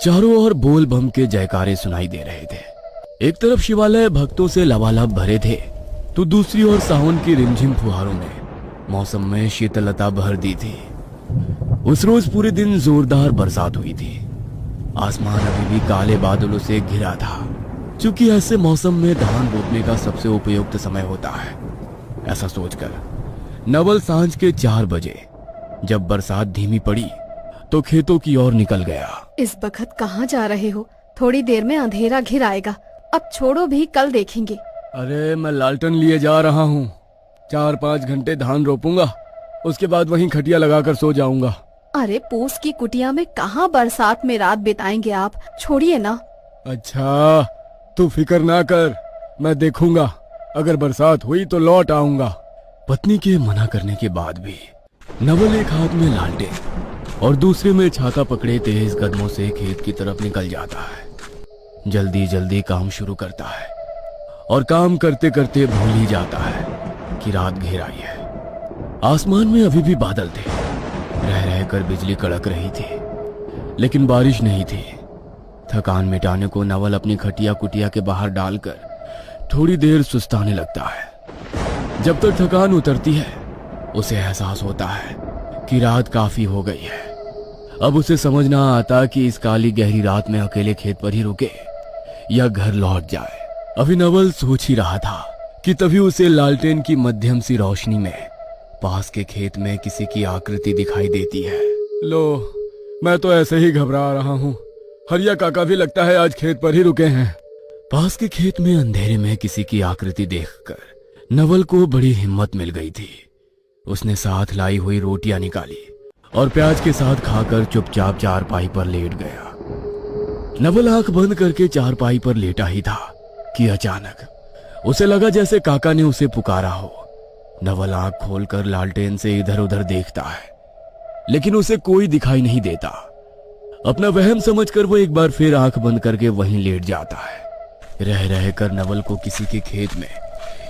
चारों ओर बोल बम के जयकारे सुनाई दे रहे थे। एक तरफ शिवालय भक्तों से लबालब भरे थे तो दूसरी ओर सावन की रिमझिम फुहारों ने मौसम में शीतलता भर दी थी। उस रोज पूरे दिन जोरदार बरसात हुई थी। आसमान अभी भी काले बादलों से घिरा था। चूंकि ऐसे मौसम में धान रोपने का सबसे उपयुक्त समय होता है, ऐसा सोचकर नवल सांझ के 4 बजे जब बरसात धीमी पड़ी तो खेतों की ओर निकल गया। इस बखत कहाँ जा रहे हो? थोड़ी देर में अंधेरा घिर आएगा। अब छोड़ो भी, कल देखेंगे। अरे मैं लालटन लिए जा रहा हूँ। 4-5 घंटे धान रोपूंगा, उसके बाद वहीं खटिया लगाकर सो जाऊंगा। अरे पूस की कुटिया में कहाँ बरसात में रात बिताएंगे आप? छोड़िए ना। अच्छा, तू फिक्र ना कर, मैं देखूंगा। अगर बरसात हुई तो लौट आऊंगा। पत्नी के मना करने के बाद भी नवल एक हाथ में लालटेन और दूसरे में छाता पकड़े तेज कदमों से खेत की तरफ निकल जाता है। जल्दी जल्दी काम शुरू करता है और काम करते करते भूल ही जाता है कि रात घेर आई है। आसमान में अभी भी बादल थे। रह रहकर बिजली कड़क रही थी, लेकिन बारिश नहीं थी। थकान मिटाने को नवल अपनी खटिया कुटिया के बाहर डालकर थोड़ी देर सुस्ताने लगता है। जब तक थकान उतरती है उसे एहसास होता है कि रात काफी हो गई है। अब उसे समझ ना आता कि इस काली गहरी रात में अकेले खेत पर ही रुके या घर लौट जाए। अभी नवल सोच ही रहा था कि तभी उसे लालटेन की मध्यम सी रोशनी में पास के खेत में किसी की आकृति दिखाई देती है। लो, मैं तो ऐसे ही घबरा रहा हूँ। हरिया काका भी लगता है आज खेत पर ही रुके हैं। पास के खेत में अंधेरे में किसी की आकृति देखकर नवल को बड़ी हिम्मत मिल गई थी। उसने साथ लाई हुई रोटियां निकाली और प्याज के साथ खाकर चुपचाप चारपाई पर लेट गया। नवल आंख बंद करके चारपाई पर लेटा ही था कि अचानक उसे लगा जैसे काका ने उसे पुकारा हो। नवल आंख खोलकर लालटेन से इधर उधर देखता है, लेकिन उसे कोई दिखाई नहीं देता। अपना वहम समझकर वो एक बार फिर आंख बंद करके वहीं लेट जाता है। रह रहकर नवल को किसी के खेत में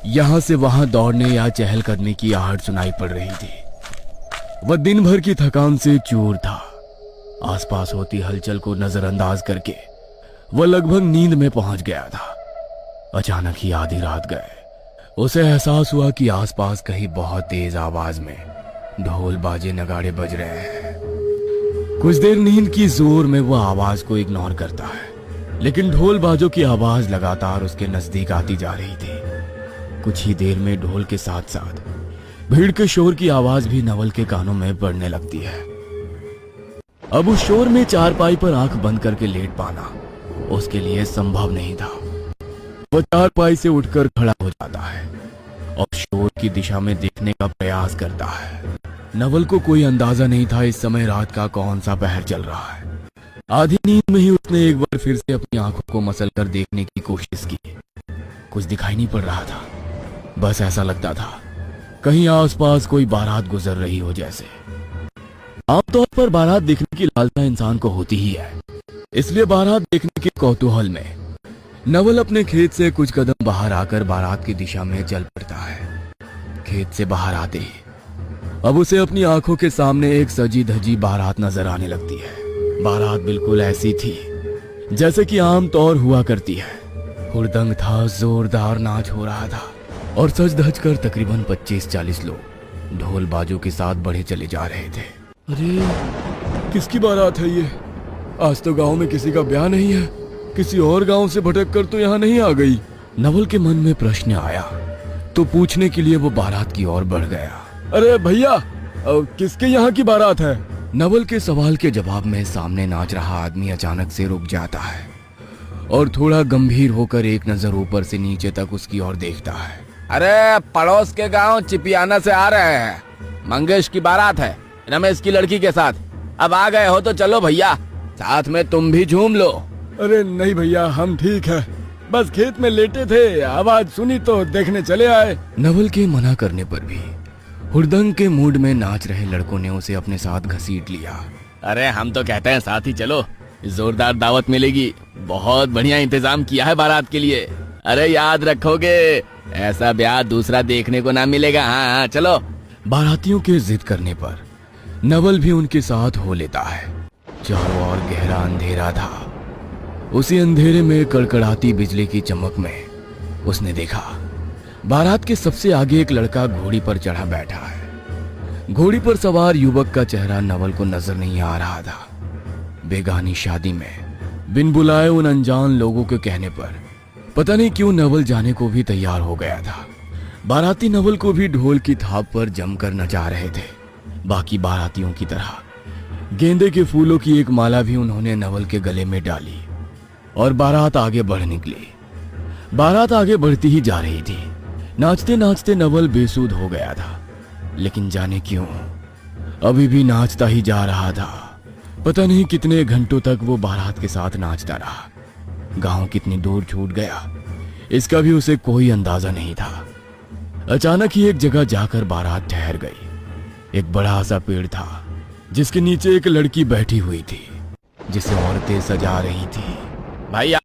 यहां से वहां दौड़ने या चहलकदमी की आहट सुनाई पड़ रही थी। वह दिन भर की थकान से चूर था। आसपास होती हलचल को नजरअंदाज करके वह लगभग नींद में पहुंच गया था। अचानक ही आधी रात गए उसे एहसास हुआ कि आसपास कहीं बहुत तेज आवाज में ढोल बाजे नगाड़े बज रहे हैं। कुछ देर नींद की जोर में वह आवाज को इग्नोर करता है, लेकिन ढोल बाजों की आवाज लगातार उसके नजदीक आती जा रही थी। कुछ ही देर में ढोल के साथ साथ भीड़ के शोर की आवाज भी नवल के कानों में पड़ने लगती है। अब उस शोर में चारपाई पर आंख बंद करके लेट पाना उसके लिए संभव नहीं था। वह चारपाई से उठकर खड़ा हो जाता है और शोर की दिशा में देखने का प्रयास करता है। नवल को कोई अंदाजा नहीं था इस समय रात का कौन सा पहर चल रहा है। आधी नींद में ही उसने एक बार फिर से अपनी आंखों को मसल कर देखने की कोशिश की। कुछ दिखाई नहीं पड़ रहा था। बस ऐसा लगता था कहीं आसपास कोई बारात गुजर रही हो जैसे। आमतौर पर बारात देखने की लालसा इंसान को होती ही है, इसलिए बारात देखने के कौतूहल में नवल अपने खेत से कुछ कदम बाहर आकर बारात की दिशा में चल पड़ता है। खेत से बाहर आते ही अब उसे अपनी आंखों के सामने एक सजी धजी बारात नजर आने लगती है। बारात बिल्कुल ऐसी थी जैसे कि आम तौर हुआ करती है। हुड़दंग था, जोरदार नाच हो रहा था और सज धज कर तकरीबन 25-40 लोग ढोल बाजों के साथ बढ़े चले जा रहे थे। अरे किसकी बारात है ये? आज तो गांव में किसी का ब्याह नहीं है। किसी और गांव से भटक कर तो यहाँ नहीं आ गई। नवल के मन में प्रश्न आया तो पूछने के लिए वो बारात की ओर बढ़ गया। अरे भैया, किसके यहाँ की बारात है? नवल के सवाल के जवाब में सामने नाच रहा आदमी अचानक से रुक जाता है और थोड़ा गंभीर होकर एक नजर ऊपर से नीचे तक उसकी ओर देखता है। अरे पड़ोस के गांव चिपियाना से आ रहे हैं। मंगेश की बारात है, रमेश की लड़की के साथ। अब आ गए हो तो चलो भैया, साथ में तुम भी झूम लो। अरे नहीं भैया, हम ठीक है, बस खेत में लेटे थे, आवाज सुनी तो देखने चले आए। नवल के मना करने पर भी हुड़दंग के मूड में नाच रहे लड़कों ने उसे अपने साथ घसीट लिया। अरे हम तो कहते हैं साथ ही चलो, जोरदार दावत मिलेगी। बहुत बढ़िया इंतजाम किया है बारात के लिए। अरे याद रखोगे, ऐसा ब्याह दूसरा देखने को ना मिलेगा। हाँ चलो। बारातियों के जिद करने पर नवल भी उनके साथ हो लेता है। चारों ओर गहरा अंधेरा था। उसी अंधेरे में कड़कड़ाती बिजली की चमक में उसने देखा बारात के सबसे आगे एक लड़का घोड़ी पर चढ़ा बैठा है। घोड़ी पर सवार युवक का चेहरा नवल को नजर नहीं आ रहा था। बेगानी शादी में बिन बुलाए उन अनजान लोगों के कहने पर पता नहीं क्यों नवल जाने को भी तैयार हो गया था। बाराती नवल को भी ढोल की थाप पर जमकर नचा रहे थे। बाकी बारातियों की तरह गेंदे के फूलों की एक माला भी उन्होंने नवल के गले में डाली और बारात आगे बढ़ निकली। बारात आगे बढ़ती ही जा रही थी। नाचते नाचते नवल बेसुध हो गया था, लेकिन जाने क्यों अभी भी नाचता ही जा रहा था। पता नहीं कितने घंटों तक वो बारात के साथ नाचता रहा। गांव कितनी दूर छूट गया इसका भी उसे कोई अंदाजा नहीं था। अचानक ही एक जगह जाकर बारात ठहर गई। एक बड़ा सा पेड़ था जिसके नीचे एक लड़की बैठी हुई थी जिसे औरतें सजा रही थी। भाई